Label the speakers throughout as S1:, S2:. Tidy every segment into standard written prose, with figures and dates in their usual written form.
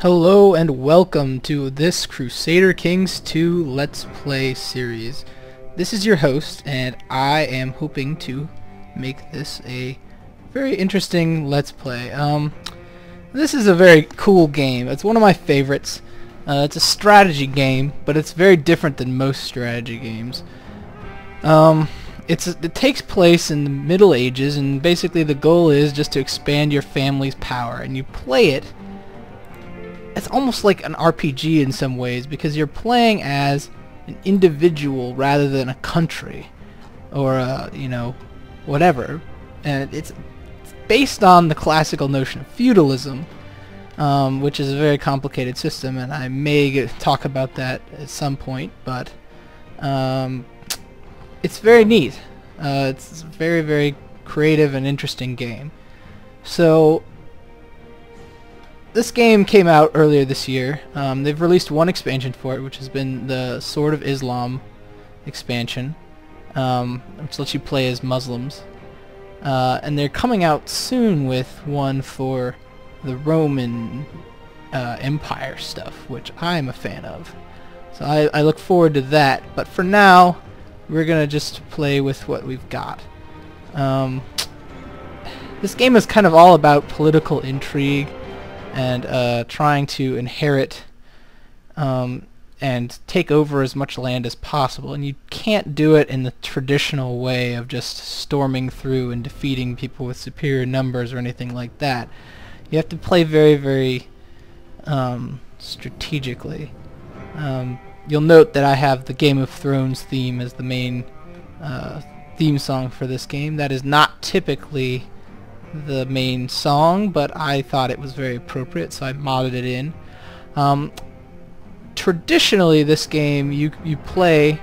S1: Hello and welcome to this Crusader Kings 2 Let's Play series. This is your host, and I am hoping to make this a very interesting Let's Play. This is a very cool game. It's one of my favorites. It's a strategy game, but it's very different than most strategy games. It takes place in the Middle Ages, and basically the goal is just to expand your family's power, and you play it. It's almost like an RPG in some ways, because you're playing as an individual rather than a country or whatever. And it's based on the classical notion of feudalism, which is a very complicated system, and I may talk about that at some point, but it's very neat. It's a very, very creative and interesting game. So this game came out earlier this year. They've released one expansion for it, which has been the Sword of Islam expansion, which lets you play as Muslims. And they're coming out soon with one for the Roman Empire stuff, which I'm a fan of. So I look forward to that. But for now, we're going to just play with what we've got. This game is kind of all about political intrigue and trying to inherit and take over as much land as possible, and you can't do it in the traditional way of just storming through and defeating people with superior numbers or anything like that. You have to play very, very strategically. You'll note that I have the Game of Thrones theme as the main theme song for this game. That is not typically the main song, but I thought it was very appropriate, so I modded it in. Traditionally, this game you play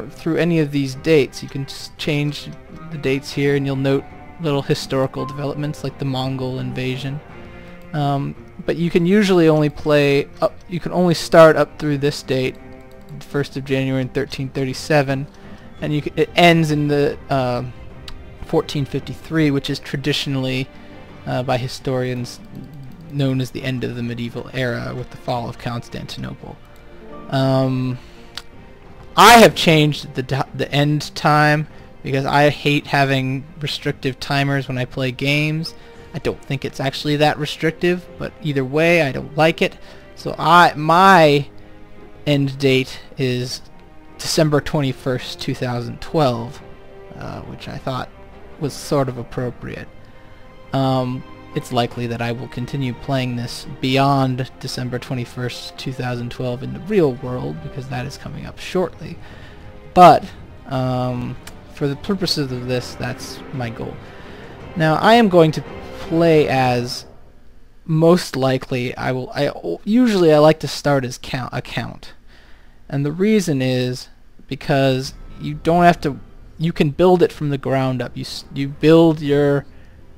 S1: through any of these dates. You can change the dates here, and you'll note little historical developments like the Mongol invasion. But you can usually only play up. You can only start up through this date, 1st of January in 1337, and it ends in the 1453, which is traditionally by historians known as the end of the medieval era with the fall of Constantinople. I have changed the end time because I hate having restrictive timers when I play games. I don't think it's actually that restrictive, but either way I don't like it. So my end date is December 21st, 2012, which I thought was sort of appropriate. It's likely that I will continue playing this beyond December 21st, 2012 in the real world, because that is coming up shortly. But for the purposes of this, that's my goal. Now I am going to play as, most likely, usually I like to start as a count. And the reason is because you don't have to. You can build it from the ground up. You build your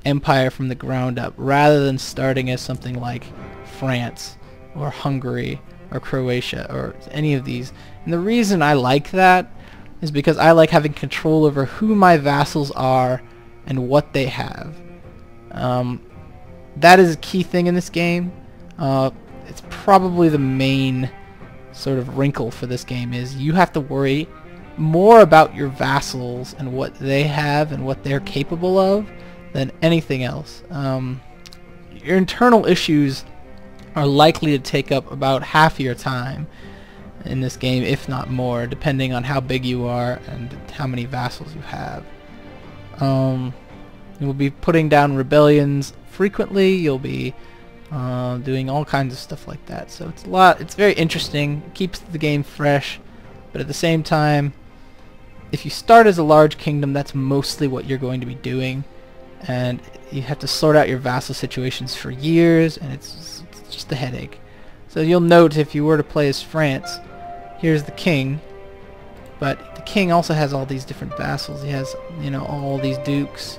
S1: empire from the ground up rather than starting as something like France or Hungary or Croatia or any of these. And the reason I like that is because I like having control over who my vassals are and what they have. That is a key thing in this game. It's probably the main sort of wrinkle for this game, is you have to worry more about your vassals and what they have and what they're capable of than anything else. Your internal issues are likely to take up about half your time in this game, if not more, depending on how big you are and how many vassals you have. You'll be putting down rebellions frequently. You'll be doing all kinds of stuff like that. So it's very interesting. It keeps the game fresh, but at the same time, if you start as a large kingdom, that's mostly what you're going to be doing, and you have to sort out your vassal situations for years, and it's just a headache. So you'll note, if you were to play as France, here's the king, but the king also has all these different vassals. He has, all these dukes.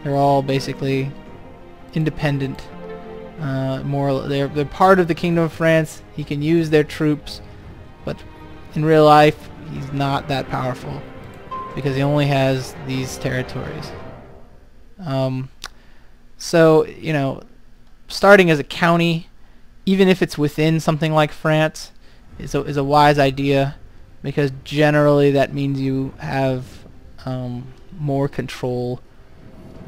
S1: They're all basically independent. They're part of the Kingdom of France. He can use their troops, but in real life, he's not that powerful, because he only has these territories. So, starting as a county even if it's within something like France, is a wise idea, because generally that means you have more control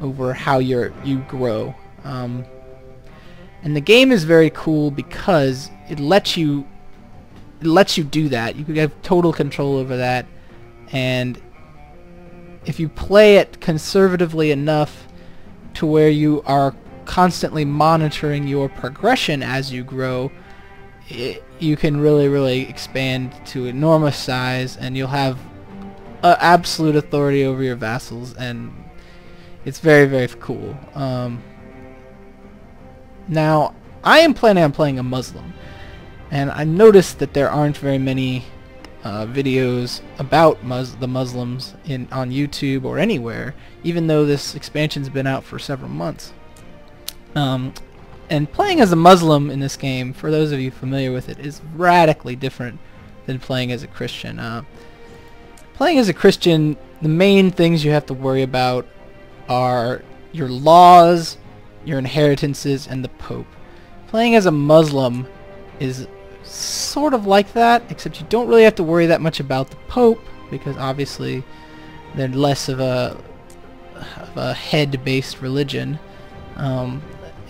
S1: over how you grow. And the game is very cool because it lets you do that. You have total control over that, and if you play it conservatively enough to where you are constantly monitoring your progression as you grow, you can really expand to enormous size, and you'll have absolute authority over your vassals, and it's very cool. Now, I am planning on playing a Muslim, and I noticed that there aren't very many videos about the Muslims on YouTube or anywhere, even though this expansion's been out for several months. And playing as a Muslim in this game, for those of you familiar with it, is radically different than playing as a Christian. Playing as a Christian, the main things you have to worry about are your laws, your inheritances, and the Pope. Playing as a Muslim is sort of like that, except you don't really have to worry that much about the Pope, because obviously they're less of a head-based religion,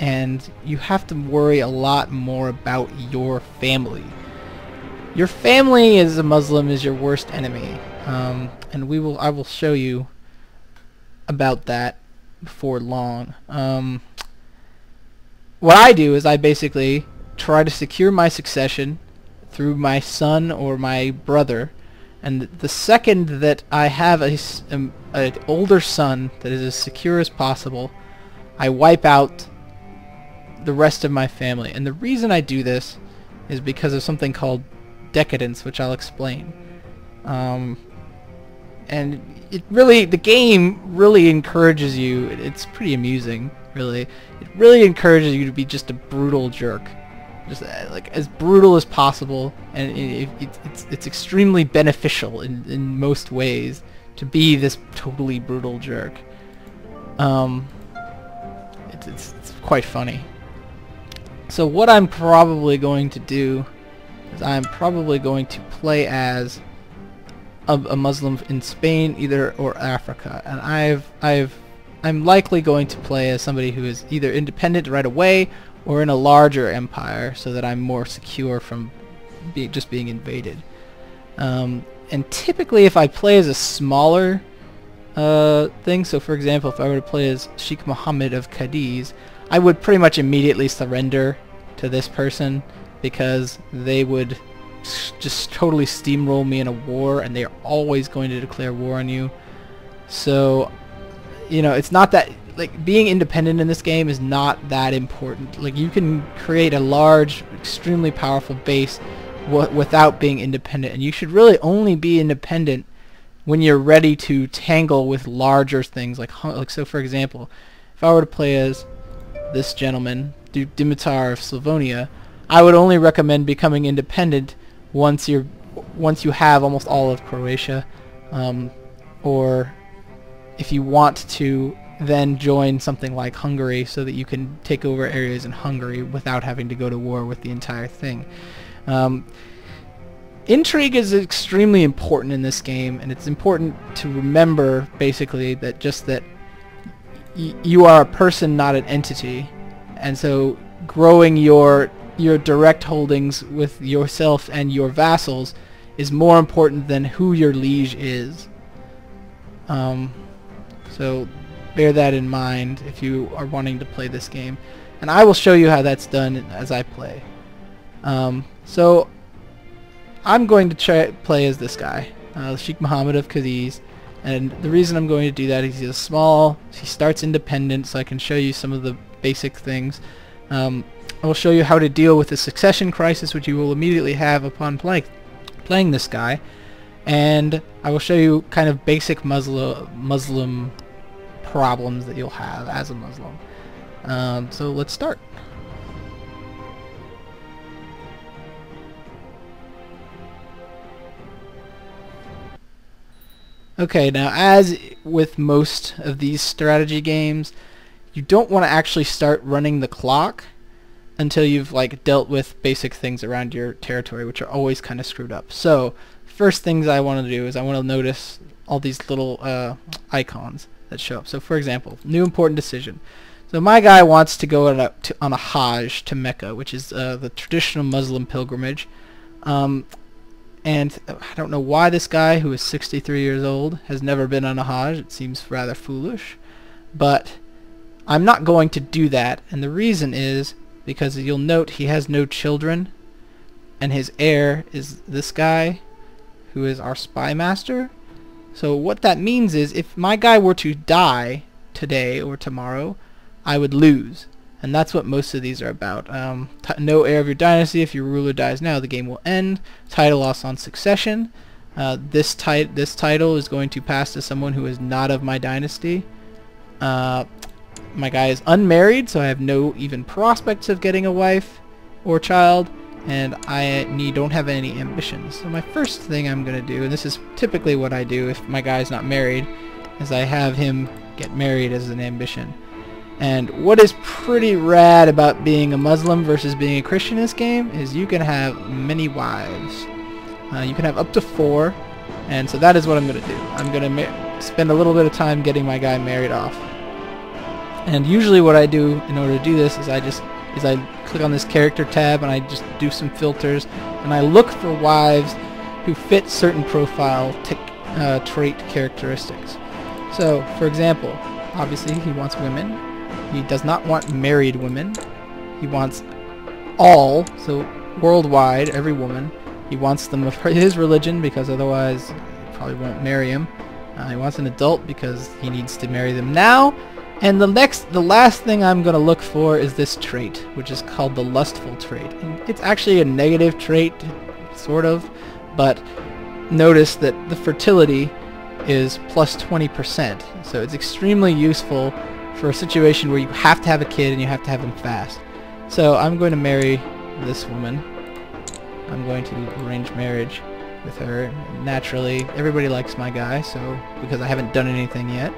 S1: and you have to worry a lot more about your family. Your family as a Muslim is your worst enemy, and I will show you about that before long. What I do is I basically try to secure my succession through my son or my brother, and the second that I have an older son that is as secure as possible, I wipe out the rest of my family. And the reason I do this is because of something called decadence, which I'll explain. And the game really encourages you. It's pretty amusing, really. It really encourages you to be just a brutal jerk, just like as brutal as possible, and it's extremely beneficial in most ways to be this totally brutal jerk. It's quite funny. So what I'm probably going to do is I'm probably going to play as a Muslim in Spain, or Africa, and I'm likely going to play as somebody who is either independent right away or in a larger empire, so that I'm more secure from just being invaded. And typically, if I play as a smaller thing, so for example, if I were to play as Sheikh Mohammed of Cadiz, I would pretty much immediately surrender to this person, because they would just totally steamroll me in a war, and they're always going to declare war on you. So, you know, it's not that, like, being independent in this game is not that important. Like, you can create a large, extremely powerful base without being independent, and you should really only be independent when you're ready to tangle with larger things, like so for example, if I were to play as this gentleman, Duke Dimitar of Slavonia, I would only recommend becoming independent once you have almost all of Croatia, or if you want to then join something like Hungary, so that you can take over areas in Hungary without having to go to war with the entire thing. Intrigue is extremely important in this game, and it's important to remember basically that you are a person, not an entity, and so growing your direct holdings with yourself and your vassals is more important than who your liege is. So bear that in mind if you are wanting to play this game, and I will show you how that's done as I play. So I'm going to play as this guy, Sheikh Mohammed of Cadiz, and the reason I'm going to do that is he starts independent, so I can show you some of the basic things. I will show you how to deal with the succession crisis, which you will immediately have upon playing this guy, and I will show you kind of basic Muslim problems that you'll have as a Muslim. So let's start. Okay, now as with most of these strategy games, you don't want to actually start running the clock until you've like dealt with basic things around your territory, which are always kind of screwed up. So first things I want to do is I want to notice all these little icons that show up. So for example, new important decision. So my guy wants to go on a Hajj to Mecca, which is the traditional Muslim pilgrimage. And I don't know why this guy, who is 63 years old, has never been on a Hajj. It seems rather foolish. But I'm not going to do that, and the reason is because you'll note he has no children, and his heir is this guy, who is our spy master. So what that means is if my guy were to die today or tomorrow, I would lose. And that's what most of these are about. No heir of your dynasty. If your ruler dies now, the game will end. Title loss on succession. This title is going to pass to someone who is not of my dynasty. My guy is unmarried, so I have no even prospects of getting a wife or child, and I don't have any ambitions. So my first thing I'm going to do, and this is typically what I do if my guy's not married, is I have him get married as an ambition. And what is pretty rad about being a Muslim versus being a Christian in this game is you can have many wives. You can have up to 4, and so that is what I'm going to do. I'm going to spend a little bit of time getting my guy married off. And usually what I do in order to do this is I click on this character tab and I just do some filters, and I look for wives who fit certain profile trait characteristics. So for example, obviously he wants women. He does not want married women. He wants all, so worldwide, every woman. He wants them of his religion because otherwise he probably won't marry him. He wants an adult because he needs to marry them now. And the last thing I'm going to look for is this trait, which is called the lustful trait. And it's actually a negative trait, sort of, but notice that the fertility is plus 20%. So it's extremely useful for a situation where you have to have a kid and you have to have him fast. So I'm going to marry this woman. I'm going to arrange marriage with her. As everybody likes my guy, so because I haven't done anything yet.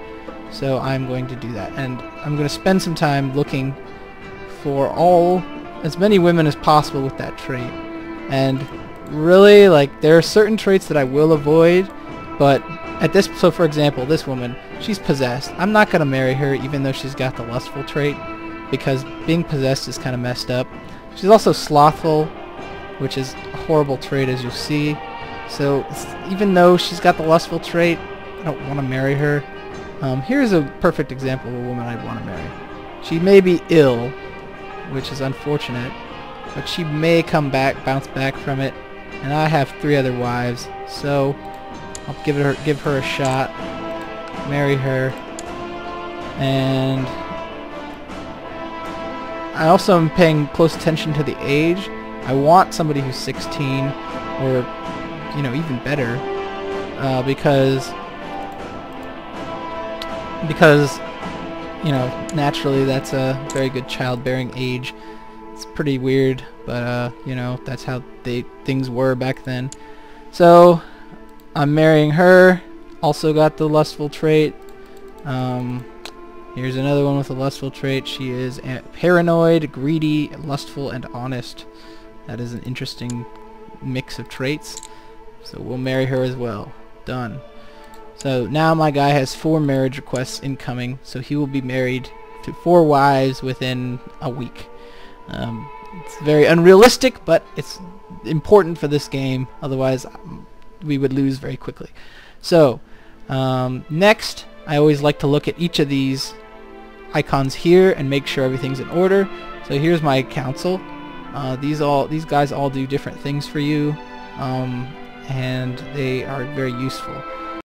S1: So I'm going to do that, and I'm going to spend some time looking for as many women as possible with that trait. And really, like, there are certain traits that I will avoid, but so for example, this woman, she's possessed. I'm not going to marry her even though she's got the lustful trait, because being possessed is kind of messed up. She's also slothful, which is a horrible trait, as you'll see. So even though she's got the lustful trait, I don't want to marry her. Here's a perfect example of a woman I'd want to marry. She may be ill, which is unfortunate, but she may bounce back from it, and I have 3 other wives, so I'll give her a shot, marry her, and I also am paying close attention to the age. I want somebody who's 16, or even better, because naturally that's a very good childbearing age. It's pretty weird, but that's how things were back then. So I'm marrying her. Also got the lustful trait. Here's another one with a lustful trait. She is paranoid, greedy, lustful, and honest. That is an interesting mix of traits. So we'll marry her as well. Done. So now my guy has 4 marriage requests incoming, so he will be married to 4 wives within a week. It's very unrealistic, but it's important for this game, otherwise we would lose very quickly. So next, I always like to look at each of these icons here and make sure everything's in order. So here's my council. These guys all do different things for you, and they are very useful.